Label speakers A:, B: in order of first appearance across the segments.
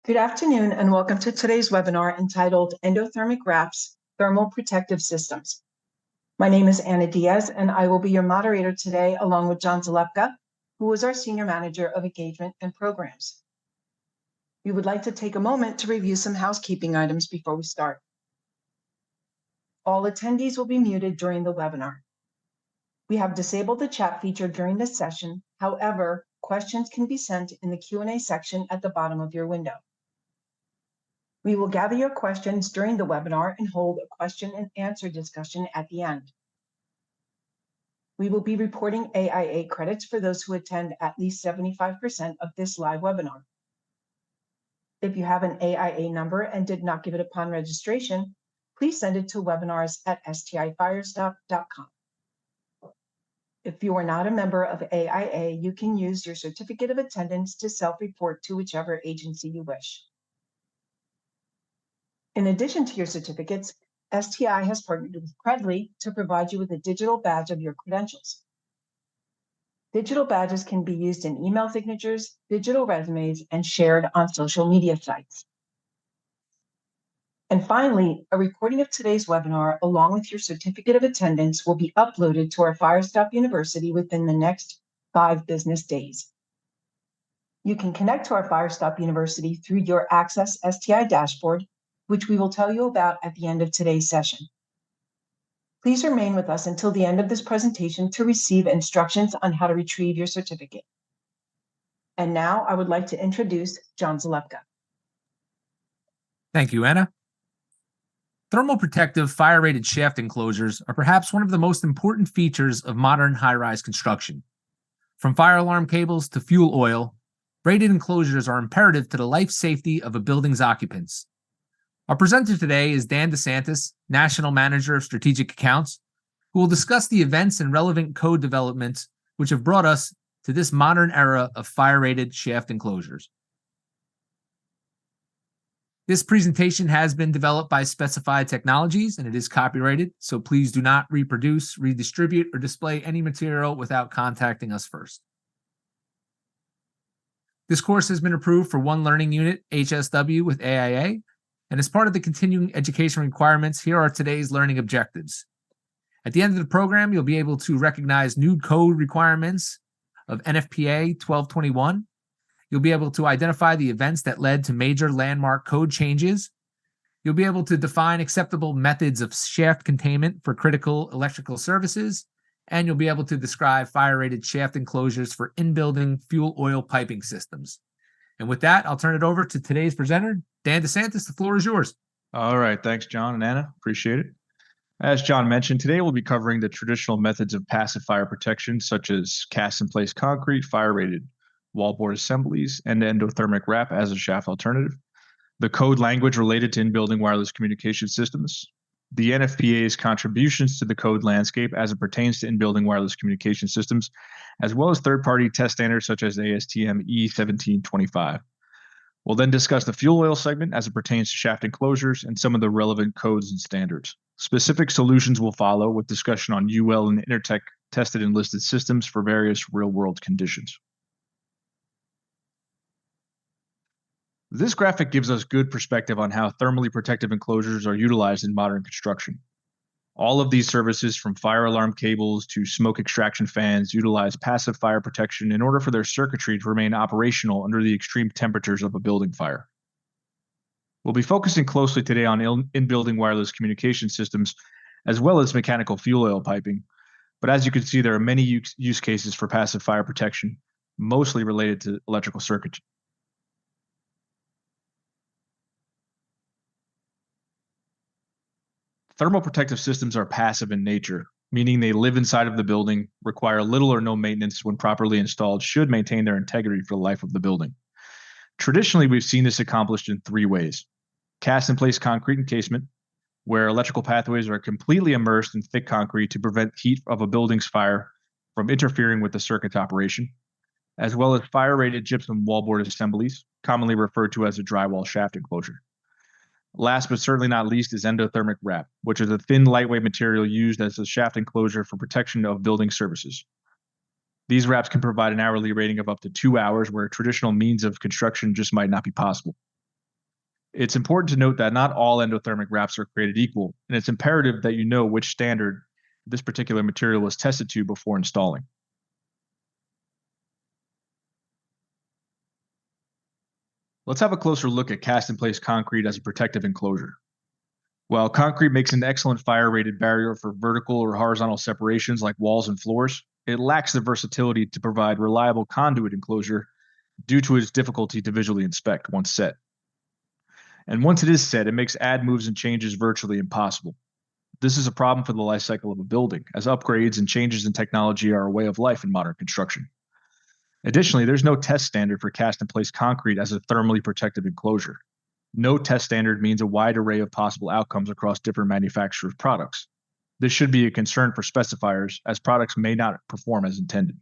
A: Good afternoon and welcome to today's webinar entitled Endothermic Wraps, Thermal Protective Systems. My name is Anna Diaz and I will be your moderator today along with John Zalepka, who is our Senior Manager of Engagement and Programs. We would like to take a moment to review some housekeeping items before we start. All attendees will be muted during the webinar. We have disabled the chat feature during this session. However, questions can be sent in the Q&A section at the bottom of your window. We will gather your questions during the webinar and hold a question and answer discussion at the end. We will be reporting AIA credits for those who attend at least 75% of this live webinar. If you have an AIA number and did not give it upon registration, please send it to webinars@stifirestop.com. If you are not a member of AIA, you can use your certificate of attendance to self-report to whichever agency you wish. In addition to your certificates, STI has partnered with Credly to provide you with a digital badge of your credentials. Digital badges can be used in email signatures, digital resumes, and shared on social media sites. And finally, a recording of today's webinar along with your certificate of attendance will be uploaded to our Firestop University within the next 5 business days. You can connect to our Firestop University through your Access STI dashboard, which we will tell you about at the end of today's session. Please remain with us until the end of this presentation to receive instructions on how to retrieve your certificate. And now I would like to introduce John Zalepka.
B: Thank you, Anna. Thermal protective fire-rated shaft enclosures are perhaps one of the most important features of modern high-rise construction. From fire alarm cables to fuel oil, braided enclosures are imperative to the life safety of a building's occupants. Our presenter today is Dan DeSantis, National Manager of Strategic Accounts, who will discuss the events and relevant code developments which have brought us to this modern era of fire-rated shaft enclosures. This presentation has been developed by Specified Technologies and it is copyrighted, so please do not reproduce, redistribute, or display any material without contacting us first. This course has been approved for one learning unit, HSW, with AIA, and as part of the continuing education requirements, here are today's learning objectives. At the end of the program, you'll be able to recognize new code requirements of NFPA 1221. You'll be able to identify the events that led to major landmark code changes. You'll be able to define acceptable methods of shaft containment for critical electrical services, and you'll be able to describe fire-rated shaft enclosures for in-building fuel oil piping systems. And with that, I'll turn it over to today's presenter, Dan DeSantis. The floor is yours.
C: All right. Thanks, John and Anna. Appreciate it. As John mentioned, today we'll be covering the traditional methods of passive fire protection, such as cast-in-place concrete, fire-rated wallboard assemblies, and endothermic wrap as a shaft alternative, the code language related to in-building wireless communication systems, the NFPA's contributions to the code landscape as it pertains to in-building wireless communication systems, as well as third-party test standards such as ASTM E1725. We'll then discuss the fuel oil segment as it pertains to shaft enclosures and some of the relevant codes and standards. Specific solutions will follow with discussion on UL and Intertech tested and listed systems for various real-world conditions. This graphic gives us good perspective on how thermally protective enclosures are utilized in modern construction. All of these services, from fire alarm cables to smoke extraction fans, utilize passive fire protection in order for their circuitry to remain operational under the extreme temperatures of a building fire. We'll be focusing closely today on in-building wireless communication systems, as well as mechanical fuel oil piping. But as you can see, there are many use cases for passive fire protection, mostly related to electrical circuitry. Thermal protective systems are passive in nature, meaning they live inside of the building, require little or no maintenance when properly installed, should maintain their integrity for the life of the building. Traditionally, we've seen this accomplished in 3 ways. Cast-in-place concrete encasement, where electrical pathways are completely immersed in thick concrete to prevent heat of a building's fire from interfering with the circuit's operation, as well as fire-rated gypsum wallboard assemblies, commonly referred to as a drywall shaft enclosure. Last but certainly not least is endothermic wrap, which is a thin, lightweight material used as a shaft enclosure for protection of building services. These wraps can provide an hourly rating of up to 2 hours, where traditional means of construction just might not be possible. It's important to note that not all endothermic wraps are created equal, and it's imperative that you know which standard this particular material is tested to before installing. Let's have a closer look at cast-in-place concrete as a protective enclosure. While concrete makes an excellent fire-rated barrier for vertical or horizontal separations like walls and floors, it lacks the versatility to provide reliable conduit enclosure due to its difficulty to visually inspect once set. And once it is set, it makes add moves and changes virtually impossible. This is a problem for the life cycle of a building, as upgrades and changes in technology are a way of life in modern construction. Additionally, there's no test standard for cast-in-place concrete as a thermally protective enclosure. No test standard means a wide array of possible outcomes across different manufacturers' products. This should be a concern for specifiers, as products may not perform as intended.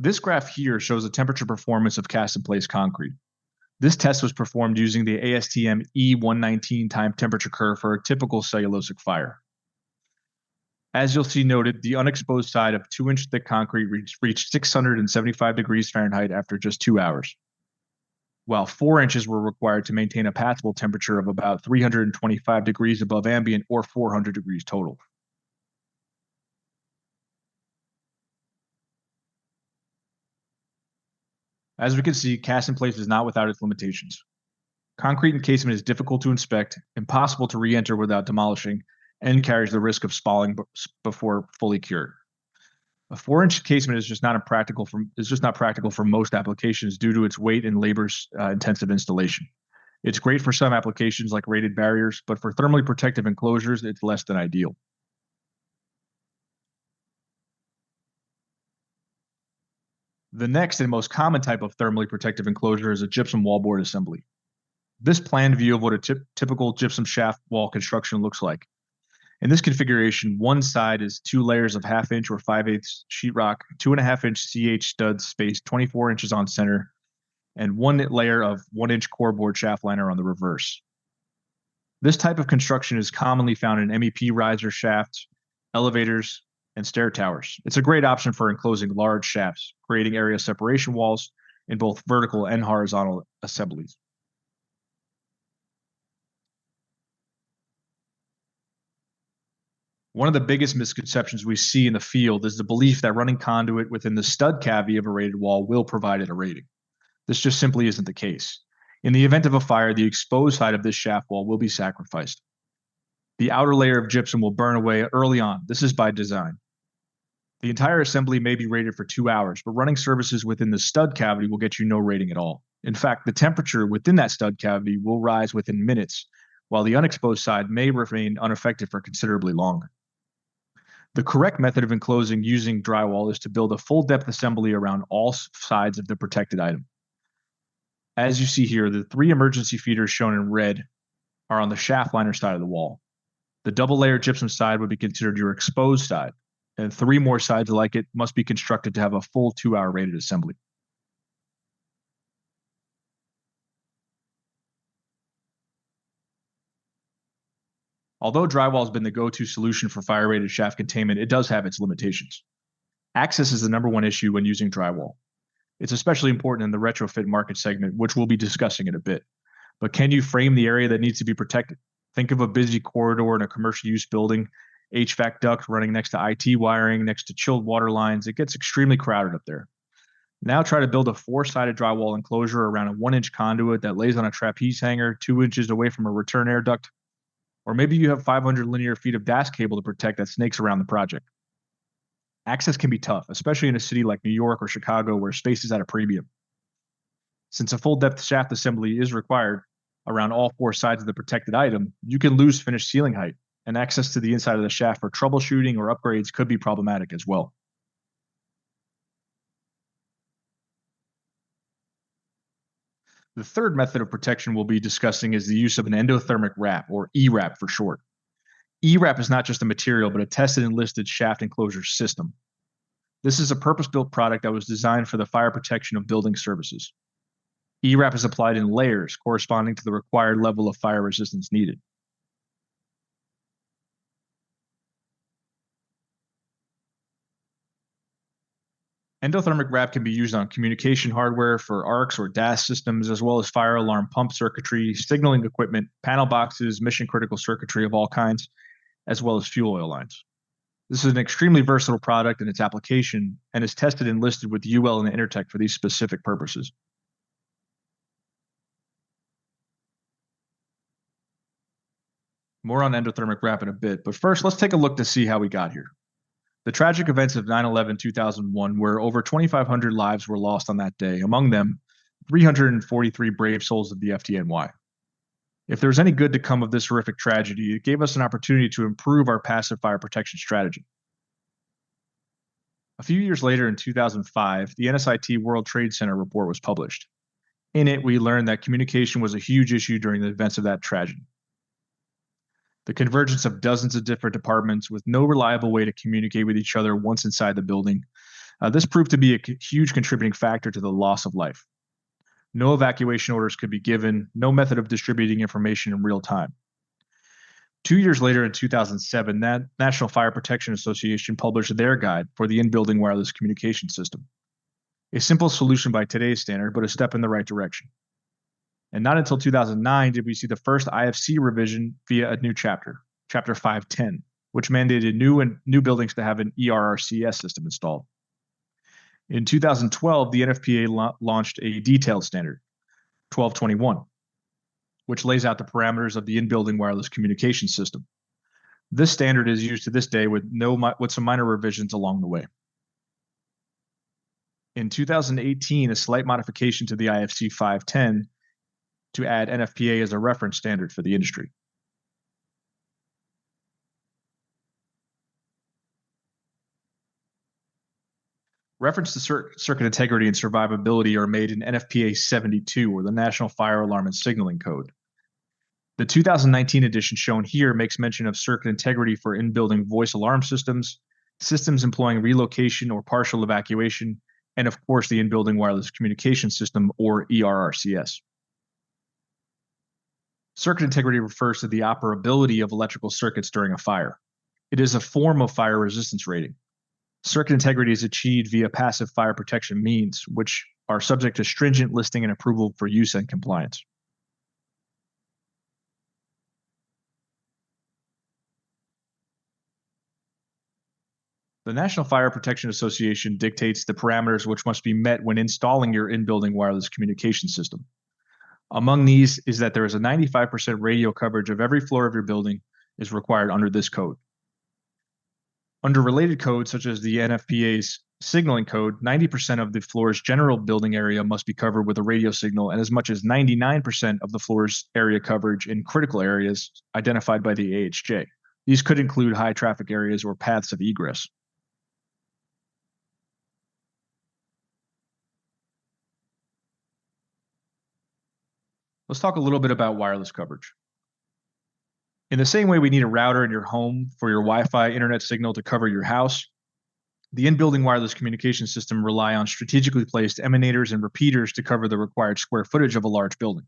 C: This graph here shows the temperature performance of cast-in-place concrete. This test was performed using the ASTM E119 time temperature curve for a typical cellulosic fire. As you'll see noted, the unexposed side of 2-inch thick concrete reached 675 degrees Fahrenheit after just 2 hours, while 4 inches were required to maintain a passable temperature of about 325 degrees above ambient or 400 degrees total. As we can see, cast-in-place is not without its limitations. Concrete encasement is difficult to inspect, impossible to re-enter without demolishing, and carries the risk of spalling before fully cured. A 4-inch encasement is just not practical for most applications due to its weight and labor-intensive installation. It's great for some applications like rated barriers, but for thermally protective enclosures, it's less than ideal. The next and most common type of thermally protective enclosure is a gypsum wallboard assembly. This planned view of what a typical gypsum shaft wall construction looks like. In this configuration, one side is 2 layers of 1/2-inch or 5/8 sheetrock, 2.5-inch CH studs spaced 24 inches on center, and 1 layer of 1-inch core board shaft liner on the reverse. This type of construction is commonly found in MEP riser shafts, elevators, and stair towers. It's a great option for enclosing large shafts, creating area separation walls in both vertical and horizontal assemblies. One of the biggest misconceptions we see in the field is the belief that running conduit within the stud cavity of a rated wall will provide it a rating. This just simply isn't the case. In the event of a fire, the exposed side of this shaft wall will be sacrificed. The outer layer of gypsum will burn away early on. This is by design. The entire assembly may be rated for 2 hours, but running services within the stud cavity will get you no rating at all. In fact, the temperature within that stud cavity will rise within minutes, while the unexposed side may remain unaffected for considerably longer. The correct method of enclosing using drywall is to build a full depth assembly around all sides of the protected item. As you see here, the 3 emergency feeders shown in red are on the shaft liner side of the wall. The double layer gypsum side would be considered your exposed side, and 3 more sides like it must be constructed to have a full 2-hour rated assembly. Although drywall has been the go-to solution for fire-rated shaft containment, it does have its limitations. Access is the #1 issue when using drywall. It's especially important in the retrofit market segment, which we'll be discussing in a bit. But can you frame the area that needs to be protected? Think of a busy corridor in a commercial use building, HVAC duct running next to IT wiring, next to chilled water lines. It gets extremely crowded up there. Now try to build a 4-sided drywall enclosure around a 1-inch conduit that lays on a trapeze hanger 2 inches away from a return air duct. Or maybe you have 500 linear feet of DAS cable to protect that snakes around the project. Access can be tough, especially in a city like New York or Chicago where space is at a premium. Since a full depth shaft assembly is required around all 4 sides of the protected item, you can lose finished ceiling height, and access to the inside of the shaft for troubleshooting or upgrades could be problematic as well. The third method of protection we'll be discussing is the use of an endothermic wrap, or EWRAP for short. EWRAP is not just a material, but a tested and listed shaft enclosure system. This is a purpose-built product that was designed for the fire protection of building services. EWRAP is applied in layers corresponding to the required level of fire resistance needed. Endothermic wrap can be used on communication hardware for ARCs or DAS systems, as well as fire alarm pump circuitry, signaling equipment, panel boxes, mission critical circuitry of all kinds, as well as fuel oil lines. This is an extremely versatile product in its application and is tested and listed with UL and Intertech for these specific purposes. More on endothermic wrap in a bit, but first let's take a look to see how we got here. The tragic events of 9/11/2001, where over 2,500 lives were lost on that day, among them 343 brave souls of the FDNY. If there was any good to come of this horrific tragedy, it gave us an opportunity to improve our passive fire protection strategy. A few years later, in 2005, the NSIT World Trade Center report was published. In it, we learned that communication was a huge issue during the events of that tragedy. The convergence of dozens of different departments with no reliable way to communicate with each other once inside the building. This proved to be a huge contributing factor to the loss of life. No evacuation orders could be given, no method of distributing information in real time. 2 years later, in 2007, the National Fire Protection Association published their guide for the in-building wireless communication system. A simple solution by today's standard, but a step in the right direction. And not until 2009 did we see the first IFC revision via a new chapter, Chapter 510, which mandated new buildings to have an ERRCS system installed. In 2012, the NFPA launched a detailed standard, 1221, which lays out the parameters of the in-building wireless communication system. This standard is used to this day with some minor revisions along the way. In 2018, a slight modification to the IFC 510 to add NFPA as a reference standard for the industry. Reference to circuit integrity and survivability are made in NFPA 72, or the National Fire Alarm and Signaling Code. The 2019 edition shown here makes mention of circuit integrity for in-building voice alarm systems, systems employing relocation or partial evacuation, and of course the in-building wireless communication system, or ERRCS. Circuit integrity refers to the operability of electrical circuits during a fire. It is a form of fire resistance rating. Circuit integrity is achieved via passive fire protection means, which are subject to stringent listing and approval for use and compliance. The National Fire Protection Association dictates the parameters which must be met when installing your in-building wireless communication system. Among these is that there is a 95% radio coverage of every floor of your building is required under this code. Under related codes, such as the NFPA's signaling code, 90% of the floor's general building area must be covered with a radio signal, and as much as 99% of the floor's area coverage in critical areas identified by the AHJ. These could include high traffic areas or paths of egress. Let's talk a little bit about wireless coverage. In the same way we need a router in your home for your Wi-Fi internet signal to cover your house, the in-building wireless communication system rely on strategically placed emanators and repeaters to cover the required square footage of a large building.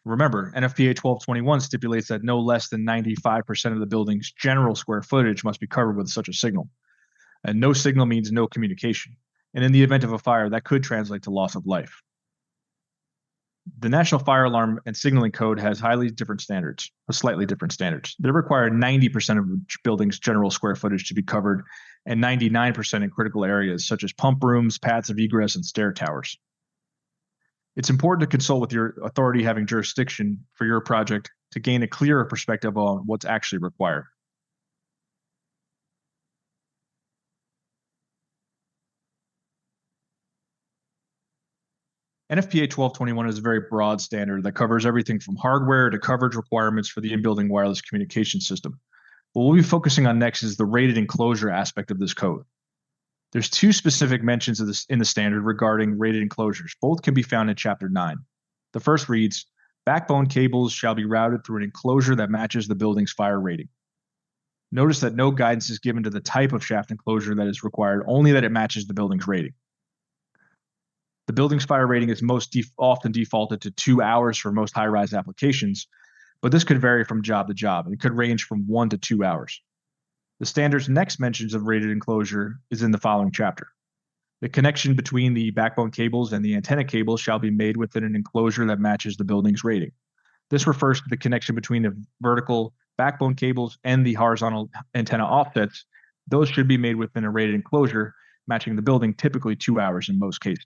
C: Remember, NFPA 1221 stipulates that no less than 95% of the building's general square footage must be covered with such a signal. And no signal means no communication. And in the event of a fire, that could translate to loss of life. The National Fire Alarm and Signaling Code has slightly different standards. They require 90% of a building's general square footage to be covered and 99% in critical areas such as pump rooms, paths of egress, and stair towers. It's important to consult with your authority having jurisdiction for your project to gain a clearer perspective on what's actually required. NFPA 1221 is a very broad standard that covers everything from hardware to coverage requirements for the in-building wireless communication system. What we'll be focusing on next is the rated enclosure aspect of this code. There's two specific mentions of this in the standard regarding rated enclosures. Both can be found in Chapter 9. The first reads, backbone cables shall be routed through an enclosure that matches the building's fire rating. Notice that no guidance is given to the type of shaft enclosure that is required, only that it matches the building's rating. The building's fire rating is often defaulted to 2 hours for most high-rise applications, but this could vary from job to job, and it could range from 1 to 2 hours. The standard's next mentions of rated enclosure is in the following chapter. The connection between the backbone cables and the antenna cables shall be made within an enclosure that matches the building's rating. This refers to the connection between the vertical backbone cables and the horizontal antenna offsets. Those should be made within a rated enclosure, matching the building, typically 2 hours in most cases.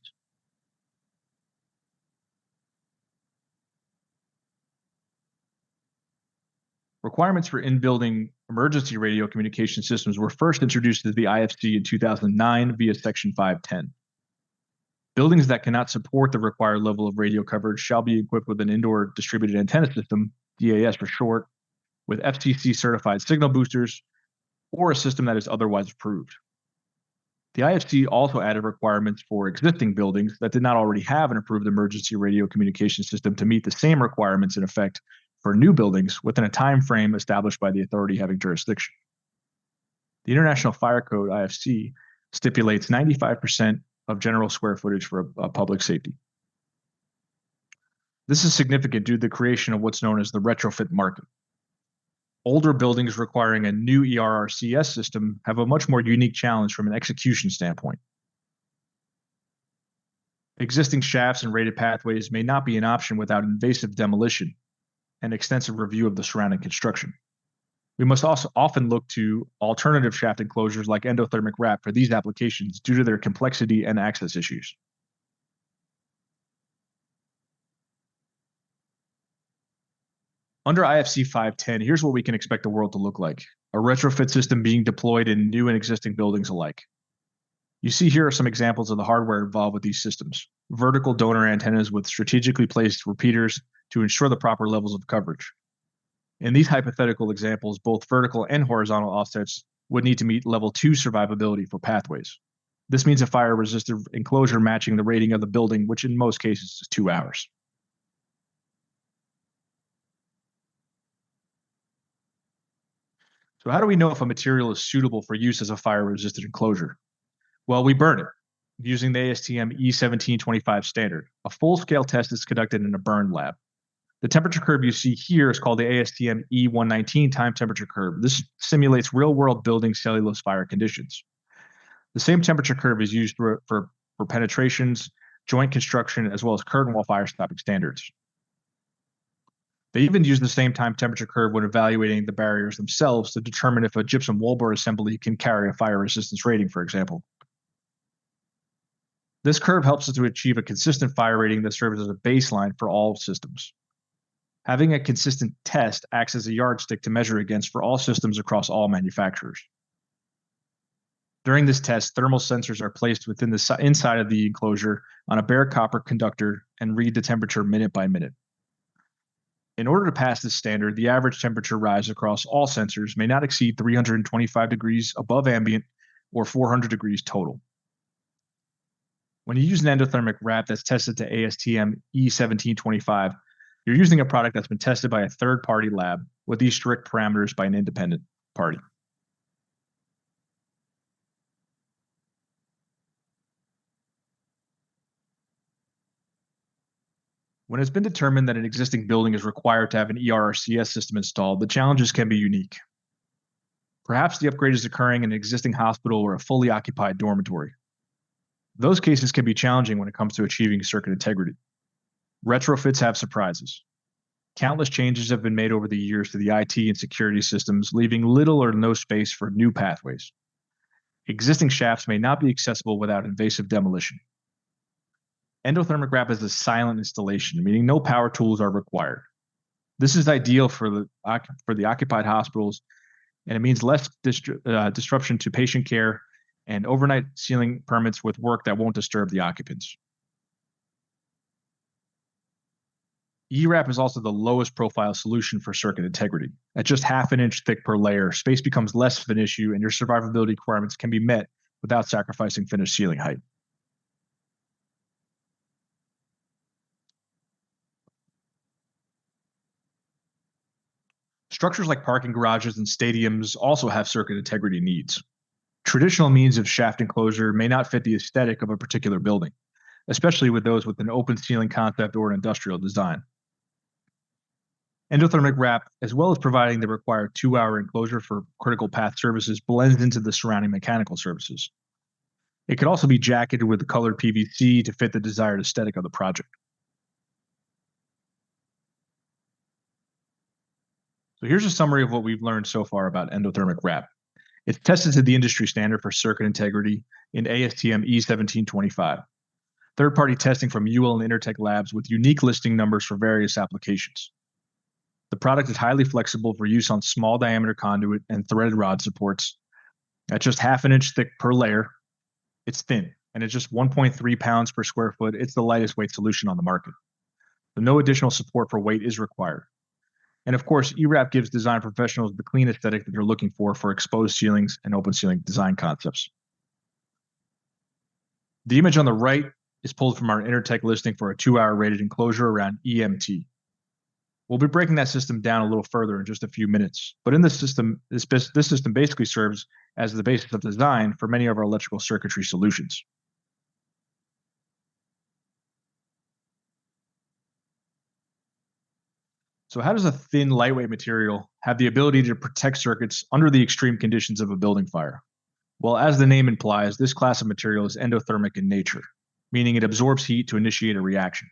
C: Requirements for in-building emergency radio communication systems were first introduced to the IFC in 2009 via Section 510. Buildings that cannot support the required level of radio coverage shall be equipped with an indoor distributed antenna system, DAS for short, with FCC certified signal boosters, or a system that is otherwise approved. The IFC also added requirements for existing buildings that did not already have an approved emergency radio communication system to meet the same requirements in effect for new buildings within a time frame established by the authority having jurisdiction. The International Fire Code, IFC, stipulates 95% of general square footage for public safety. This is significant due to the creation of what's known as the retrofit market. Older buildings requiring a new ERRCS system have a much more unique challenge from an execution standpoint. Existing shafts and rated pathways may not be an option without invasive demolition and extensive review of the surrounding construction. We must also often look to alternative shaft enclosures like endothermic wrap for these applications due to their complexity and access issues. Under IFC 510, here's what we can expect the world to look like: a retrofit system being deployed in new and existing buildings alike. You see here are some examples of the hardware involved with these systems: vertical donor antennas with strategically placed repeaters to ensure the proper levels of coverage. In these hypothetical examples, both vertical and horizontal offsets would need to meet level 2 survivability for pathways. This means a fire-resistant enclosure matching the rating of the building, which in most cases is 2 hours. So how do we know if a material is suitable for use as a fire-resistant enclosure? Well, we burn it using the ASTM E1725 standard. A full-scale test is conducted in a burn lab. The temperature curve you see here is called the ASTM E119 time temperature curve. This simulates real-world building cellulose fire conditions. The same temperature curve is used for penetrations, joint construction, as well as curtain wall fire stopping standards. They even use the same time temperature curve when evaluating the barriers themselves to determine if a gypsum wallboard assembly can carry a fire resistance rating, for example. This curve helps us to achieve a consistent fire rating that serves as a baseline for all systems. Having a consistent test acts as a yardstick to measure against for all systems across all manufacturers. During this test, thermal sensors are placed within the inside of the enclosure on a bare copper conductor and read the temperature minute by minute. In order to pass this standard, the average temperature rise across all sensors may not exceed 325 degrees above ambient or 400 degrees total. When you use an endothermic wrap that's tested to ASTM E1725, you're using a product that's been tested by a third-party lab with these strict parameters by an independent party. When it's been determined that an existing building is required to have an ERRCS system installed, the challenges can be unique. Perhaps the upgrade is occurring in an existing hospital or a fully occupied dormitory. Those cases can be challenging when it comes to achieving circuit integrity. Retrofits have surprises. Countless changes have been made over the years to the IT and security systems, leaving little or no space for new pathways. Existing shafts may not be accessible without invasive demolition. Endothermic wrap is a silent installation, meaning no power tools are required. This is ideal for the occupied hospitals, and it means less disruption to patient care and overnight sealing permits with work that won't disturb the occupants. EWRAP is also the lowest profile solution for circuit integrity. At just half an inch thick per layer, space becomes less of an issue and your survivability requirements can be met without sacrificing finished ceiling height. Structures like parking garages and stadiums also have circuit integrity needs. Traditional means of shaft enclosure may not fit the aesthetic of a particular building, especially with those with an open ceiling concept or an industrial design. Endothermic wrap, as well as providing the required 2-hour enclosure for critical path services, blends into the surrounding mechanical services. It could also be jacketed with the colored PVC to fit the desired aesthetic of the project. So here's a summary of what we've learned so far about endothermic wrap. It's tested to the industry standard for circuit integrity in ASTM E1725. Third-party testing from UL and Intertech labs with unique listing numbers for various applications. The product is highly flexible for use on small diameter conduit and threaded rod supports. At just half an inch thick per layer, it's thin, and it's just 1.3 pounds per square foot. It's the lightest weight solution on the market. So no additional support for weight is required. And of course, EWRAP gives design professionals the clean aesthetic that they're looking for exposed ceilings and open ceiling design concepts. The image on the right is pulled from our Intertech listing for a 2-hour rated enclosure around EMT. We'll be breaking that system down a little further in just a few minutes, but in this system, this system basically serves as the basis of design for many of our electrical circuitry solutions. So how does a thin, lightweight material have the ability to protect circuits under the extreme conditions of a building fire? Well, as the name implies, this class of material is endothermic in nature, meaning it absorbs heat to initiate a reaction.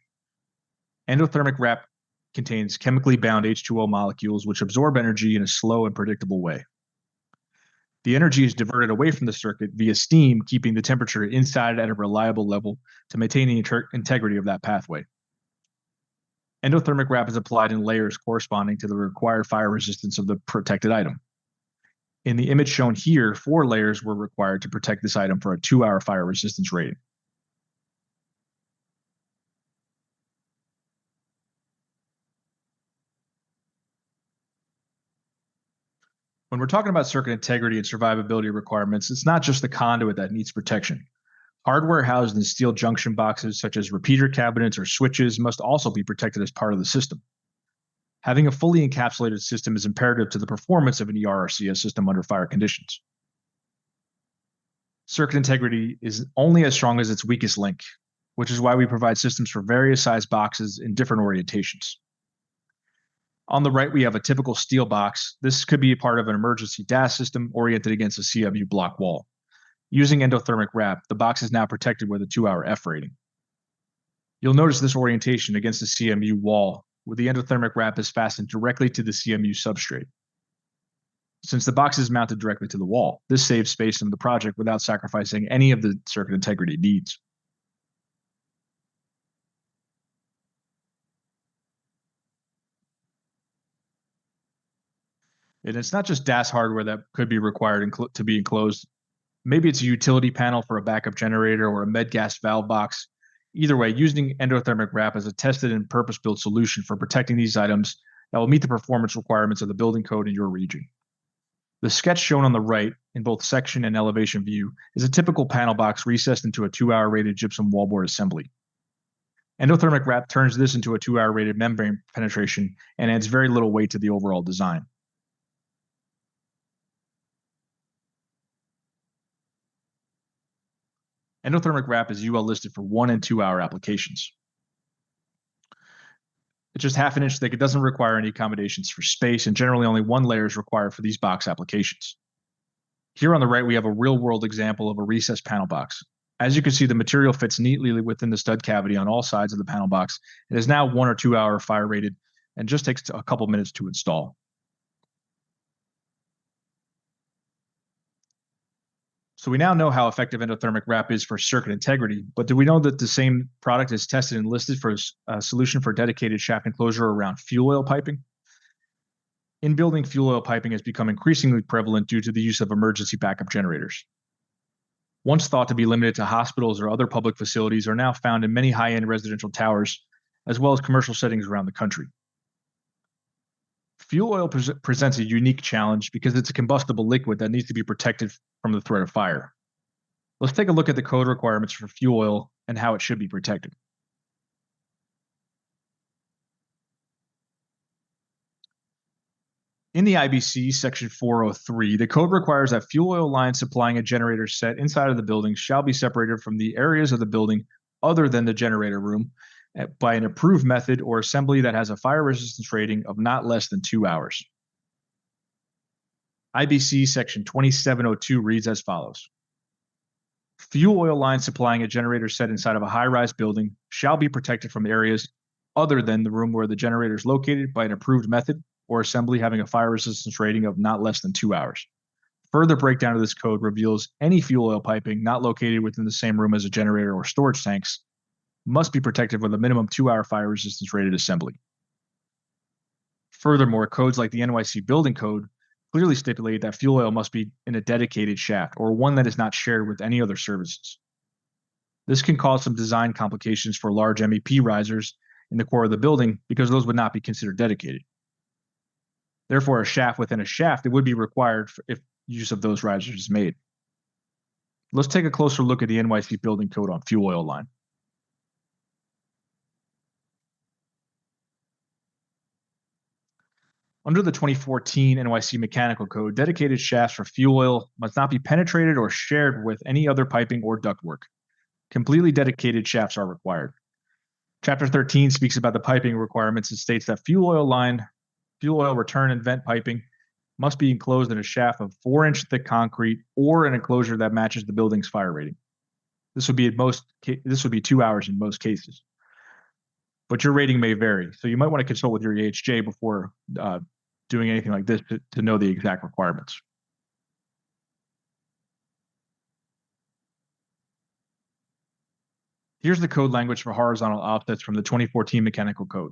C: Endothermic wrap contains chemically bound H2O molecules which absorb energy in a slow and predictable way. The energy is diverted away from the circuit via steam, keeping the temperature inside at a reliable level to maintain the integrity of that pathway. Endothermic wrap is applied in layers corresponding to the required fire resistance of the protected item. In the image shown here, 4 layers were required to protect this item for a 2-hour fire resistance rating. When we're talking about circuit integrity and survivability requirements, it's not just the conduit that needs protection. Hardware housed in steel junction boxes, such as repeater cabinets or switches, must also be protected as part of the system. Having a fully encapsulated system is imperative to the performance of an ERRCS system under fire conditions. Circuit integrity is only as strong as its weakest link, which is why we provide systems for various size boxes in different orientations. On the right, we have a typical steel box. This could be a part of an emergency DAS system oriented against a CMU block wall. Using endothermic wrap, the box is now protected with a 2-hour F rating. You'll notice this orientation against the CMU wall, where the endothermic wrap is fastened directly to the CMU substrate. Since the box is mounted directly to the wall, this saves space in the project without sacrificing any of the circuit integrity needs. And it's not just DAS hardware that could be required to be enclosed. Maybe it's a utility panel for a backup generator or a med gas valve box. Either way, using endothermic wrap is a tested and purpose-built solution for protecting these items that will meet the performance requirements of the building code in your region. The sketch shown on the right, in both section and elevation view, is a typical panel box recessed into a 2-hour rated gypsum wallboard assembly. Endothermic wrap turns this into a 2-hour rated membrane penetration and adds very little weight to the overall design. Endothermic wrap is UL listed for 1 and 2-hour applications. It's just half an inch thick. It doesn't require any accommodations for space, and generally only 1 layer is required for these box applications. Here on the right, we have a real-world example of a recessed panel box. As you can see, the material fits neatly within the stud cavity on all sides of the panel box. It is now 1 or 2-hour fire rated and just takes a couple minutes to install. So we now know how effective endothermic wrap is for circuit integrity, but do we know that the same product is tested and listed for a solution for dedicated shaft enclosure around fuel oil piping? In-building fuel oil piping has become increasingly prevalent due to the use of emergency backup generators. Once thought to be limited to hospitals or other public facilities, are now found in many high-end residential towers, as well as commercial settings around the country. Fuel oil presents a unique challenge because it's a combustible liquid that needs to be protected from the threat of fire. Let's take a look at the code requirements for fuel oil and how it should be protected. In the IBC section 403, the code requires that fuel oil lines supplying a generator set inside of the building shall be separated from the areas of the building other than the generator room by an approved method or assembly that has a fire resistance rating of not less than 2 hours. IBC section 2702 reads as follows. Fuel oil lines supplying a generator set inside of a high-rise building shall be protected from areas other than the room where the generator is located by an approved method or assembly having a fire resistance rating of not less than 2 hours. Further breakdown of this code reveals any fuel oil piping not located within the same room as a generator or storage tanks must be protected with a minimum 2-hour fire resistance rated assembly. Furthermore, codes like the NYC Building Code clearly stipulate that fuel oil must be in a dedicated shaft or one that is not shared with any other services. This can cause some design complications for large MEP risers in the core of the building because those would not be considered dedicated. Therefore, a shaft within a shaft, it would be required if use of those risers is made. Let's take a closer look at the NYC Building Code on fuel oil line. Under the 2014 NYC Mechanical Code, dedicated shafts for fuel oil must not be penetrated or shared with any other piping or ductwork. Completely dedicated shafts are required. Chapter 13 speaks about the piping requirements and states that fuel oil return and vent piping must be enclosed in a shaft of 4-inch thick concrete or an enclosure that matches the building's fire rating. This would be 2 hours in most cases. But your rating may vary, so you might want to consult with your EHJ before doing anything like this to know the exact requirements. Here's the code language for horizontal offsets from the 2014 Mechanical Code.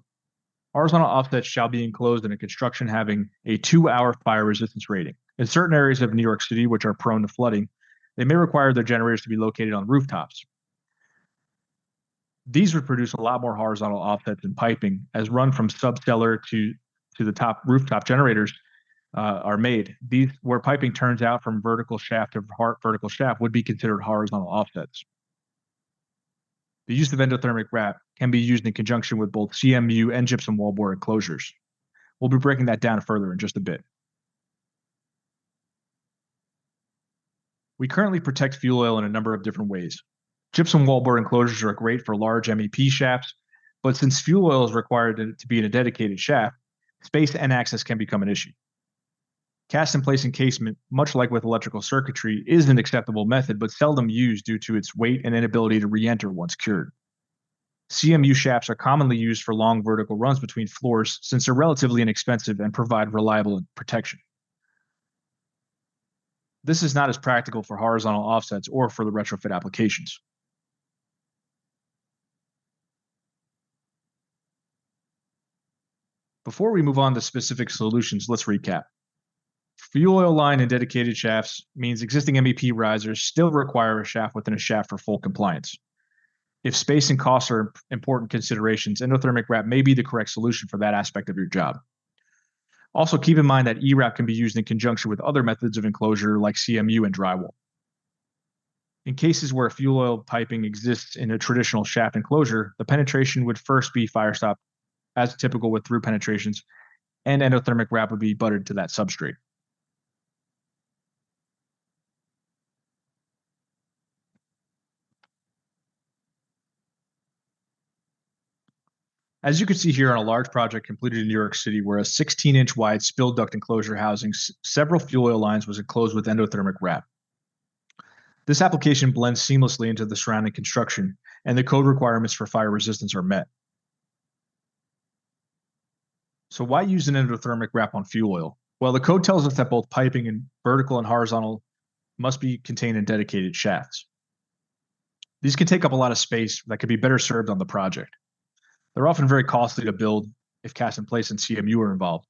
C: Horizontal offsets shall be enclosed in a construction having a 2-hour fire resistance rating. In certain areas of New York City, which are prone to flooding, they may require their generators to be located on rooftops. These would produce a lot more horizontal offsets in piping as run from subcellar to the top rooftop generators are made. These, where piping turns out from vertical shaft to vertical shaft, would be considered horizontal offsets. The use of endothermic wrap can be used in conjunction with both CMU and gypsum wallboard enclosures. We'll be breaking that down further in just a bit. We currently protect fuel oil in a number of different ways. Gypsum wallboard enclosures are great for large MEP shafts, but since fuel oil is required to be in a dedicated shaft, space and access can become an issue. Cast-in-place encasement, much like with electrical circuitry, is an acceptable method, but seldom used due to its weight and inability to re-enter once cured. CMU shafts are commonly used for long vertical runs between floors since they're relatively inexpensive and provide reliable protection. This is not as practical for horizontal offsets or for the retrofit applications. Before we move on to specific solutions, let's recap. Fuel oil line and dedicated shafts means existing MEP risers still require a shaft within a shaft for full compliance. If space and costs are important considerations, endothermic wrap may be the correct solution for that aspect of your job. Also, keep in mind that EWRAP can be used in conjunction with other methods of enclosure like CMU and drywall. In cases where fuel oil piping exists in a traditional shaft enclosure, the penetration would first be fire stop, as typical with through penetrations, and endothermic wrap would be buttered to that substrate. As you can see here on a large project completed in New York City where a 16-inch wide spill duct enclosure housing several fuel oil lines was enclosed with endothermic wrap. This application blends seamlessly into the surrounding construction, and the code requirements for fire resistance are met. So why use an endothermic wrap on fuel oil? Well, the code tells us that both piping and vertical and horizontal must be contained in dedicated shafts. These can take up a lot of space that could be better served on the project. They're often very costly to build if cast in place and CMU are involved.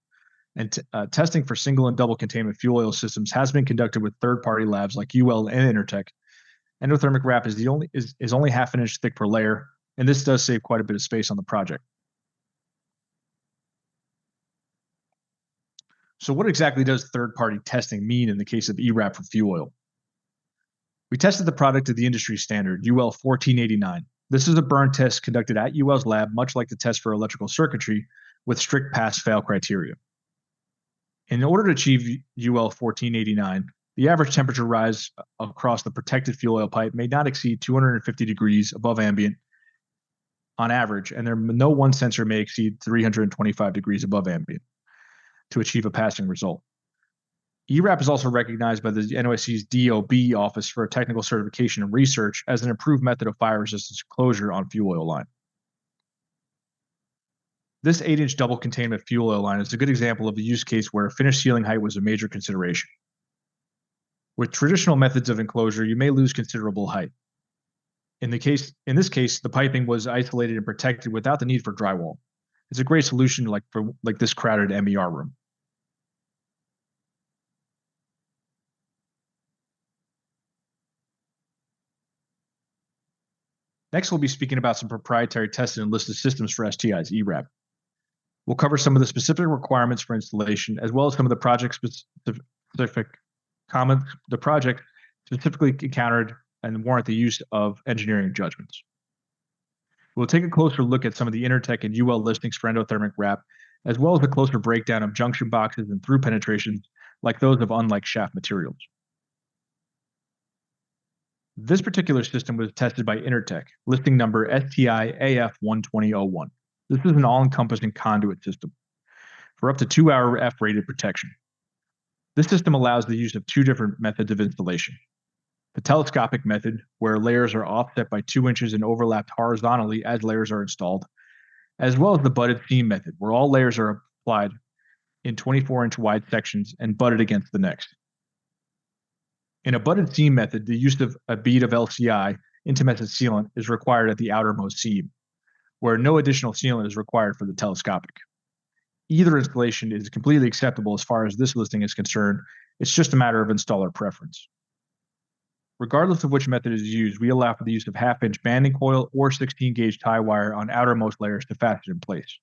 C: And testing for single and double containment fuel oil systems has been conducted with third-party labs like UL and Intertech. Endothermic wrap is only half an inch thick per layer, and this does save quite a bit of space on the project. So what exactly does third-party testing mean in the case of EWRAP for fuel oil? We tested the product to the industry standard, UL 1489. This is a burn test conducted at UL's lab, much like the test for electrical circuitry, with strict pass-fail criteria. In order to achieve UL 1489, the average temperature rise across the protected fuel oil pipe may not exceed 250 degrees above ambient on average, and no one sensor may exceed 325 degrees above ambient to achieve a passing result. ERAP is also recognized by the NYC's DOB Office for Technical Certification and Research as an improved method of fire resistance closure on fuel oil line. This 8-inch double containment fuel oil line is a good example of a use case where finished sealing height was a major consideration. With traditional methods of enclosure, you may lose considerable height. In this case, the piping was isolated and protected without the need for drywall. It's a great solution like this crowded MER room. Next, we'll be speaking about some proprietary tested and listed systems for STI's ERAP. We'll cover some of the specific requirements for installation, as well as some of the project specifically encountered and warrant the use of engineering judgments. We'll take a closer look at some of the Intertech and UL listings for endothermic wrap, as well as a closer breakdown of junction boxes and through penetrations like those of unlike shaft materials. This particular system was tested by Intertech, listing number STI AF12001. This is an all-encompassing conduit system for up to 2-hour F-rated protection. This system allows the use of 2 different methods of installation. The telescopic method, where layers are offset by 2 inches and overlapped horizontally as layers are installed, as well as the butted seam method, where all layers are applied in 24-inch wide sections and butted against the next. In a butted seam method, the use of a bead of LCI, intumescent sealant, is required at the outermost seam, where no additional sealant is required for the telescopic. Either installation is completely acceptable as far as this listing is concerned. It's just a matter of installer preference. Regardless of which method is used, we allow for the use of 1/2-inch banding coil or 16-gauge tie wire on outermost layers to fasten in place.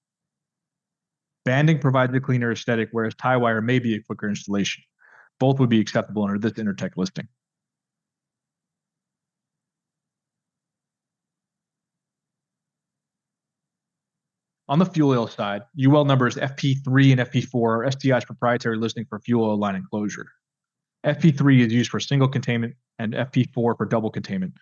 C: Banding provides a cleaner aesthetic, whereas tie wire may be a quicker installation. Both would be acceptable under this Intertech listing. On the fuel oil side, UL numbers FP3 and FP4 are STI's proprietary listing for fuel oil line enclosure. FP3 is used for single containment and FP4 for double containment.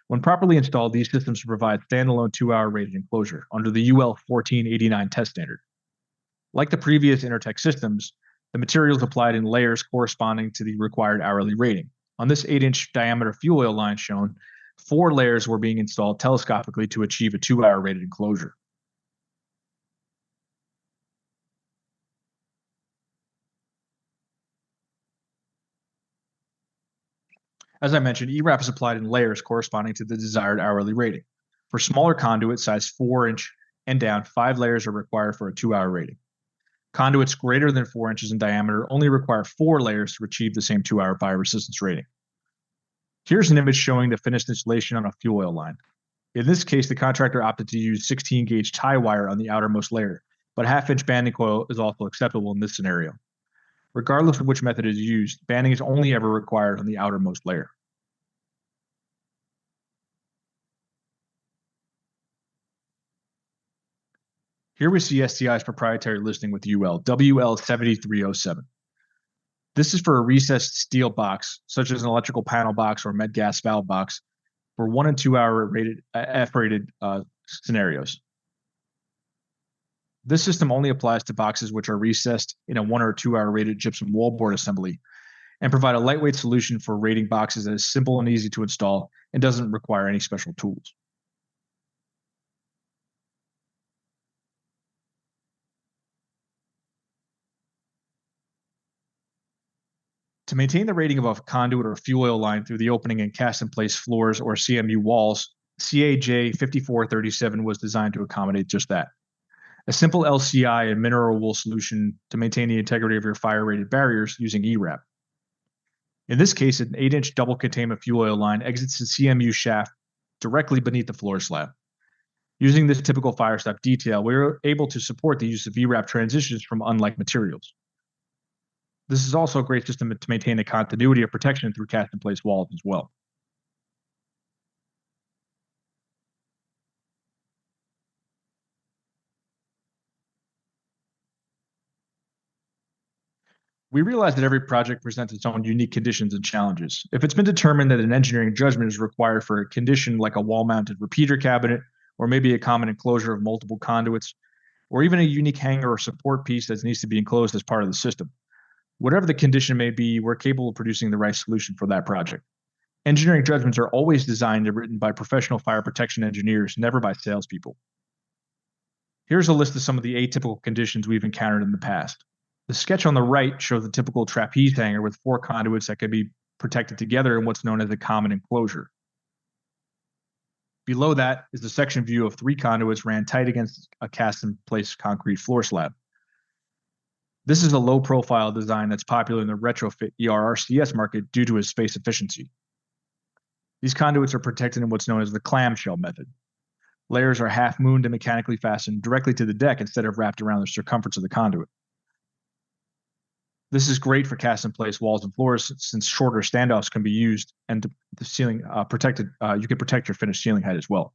C: When properly installed, these systems provide standalone 2-hour rated enclosure under the UL 1489 test standard. Like the previous Intertech systems, the material is applied in layers corresponding to the required hourly rating. On this 8-inch diameter fuel oil line shown, 4 layers were being installed telescopically to achieve a 2-hour rated enclosure. As I mentioned, ERAP is applied in layers corresponding to the desired hourly rating. For smaller conduits, size 4-inch and down, 5 layers are required for a 2-hour rating. Conduits greater than 4 inches in diameter only require 4 layers to achieve the same 2-hour fire resistance rating. Here's an image showing the finished installation on a fuel oil line. In this case, the contractor opted to use 16-gauge tie wire on the outermost layer, but 1/2-inch banding coil is also acceptable in this scenario. Regardless of which method is used, banding is only ever required on the outermost layer. Here we see STI's proprietary listing with UL, WL7307. This is for a recessed steel box, such as an electrical panel box or med gas valve box, for 1 and 2 hour F-rated scenarios. This system only applies to boxes which are recessed in a 1 or 2 hour rated gypsum wallboard assembly and provide a lightweight solution for rating boxes that is simple and easy to install and doesn't require any special tools. To maintain the rating of a conduit or fuel oil line through the opening and cast-in-place floors or CMU walls, CAJ 5437 was designed to accommodate just that. A simple LCI and mineral wool solution to maintain the integrity of your fire-rated barriers using ERAP. In this case, an 8-inch double containment fuel oil line exits the CMU shaft directly beneath the floor slab. Using this typical fire stop detail, we were able to support the use of ERAP transitions from unlike materials. This is also a great system to maintain the continuity of protection through cast-in-place walls as well. We realize that every project presents its own unique conditions and challenges. If it's been determined that an engineering judgment is required for a condition like a wall-mounted repeater cabinet, or maybe a common enclosure of multiple conduits, or even a unique hanger or support piece that needs to be enclosed as part of the system, Whatever the condition may be, we're capable of producing the right solution for that project. Engineering judgments are always designed and written by professional fire protection engineers, never by salespeople. Here's a list of some of the atypical conditions we've encountered in the past. The sketch on the right shows the typical trapeze hanger with 4 conduits that can be protected together in what's known as a common enclosure. Below that is the section view of 3 conduits ran tight against a cast-in-place concrete floor slab. This is a low-profile design that's popular in the retrofit ERRCS market due to its space efficiency. These conduits are protected in what's known as the clamshell method. Layers are half-mooned and mechanically fastened directly to the deck instead of wrapped around the circumference of the conduit. This is great for cast-in-place walls and floors since shorter standoffs can be used and the ceiling protected. You can protect your finished ceiling height as well.